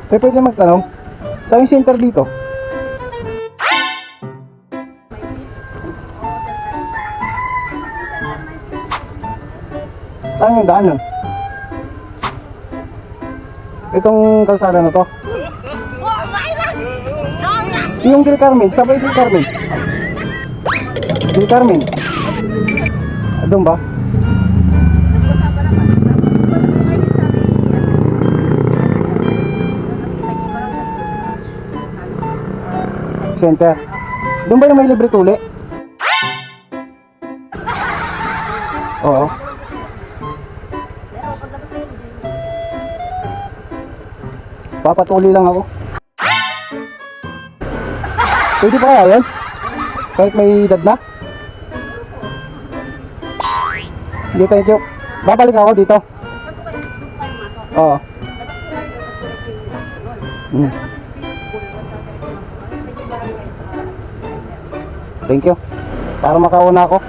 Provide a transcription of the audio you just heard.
Kaya pwede magtanong, saan yung center dito? Saan yung daan nun? Itong kalsada na to? Yung Del Carmen, sabay Del Carmen. Del Carmen. Doon ba? Center. Doon ba yung may libre tuli? Oo. Papatuli lang ako. Pwede pa kaya yan? Kahit may edad na? Hindi, thank you. Babalik ako dito. Oo. Thank you. Para makauna ako.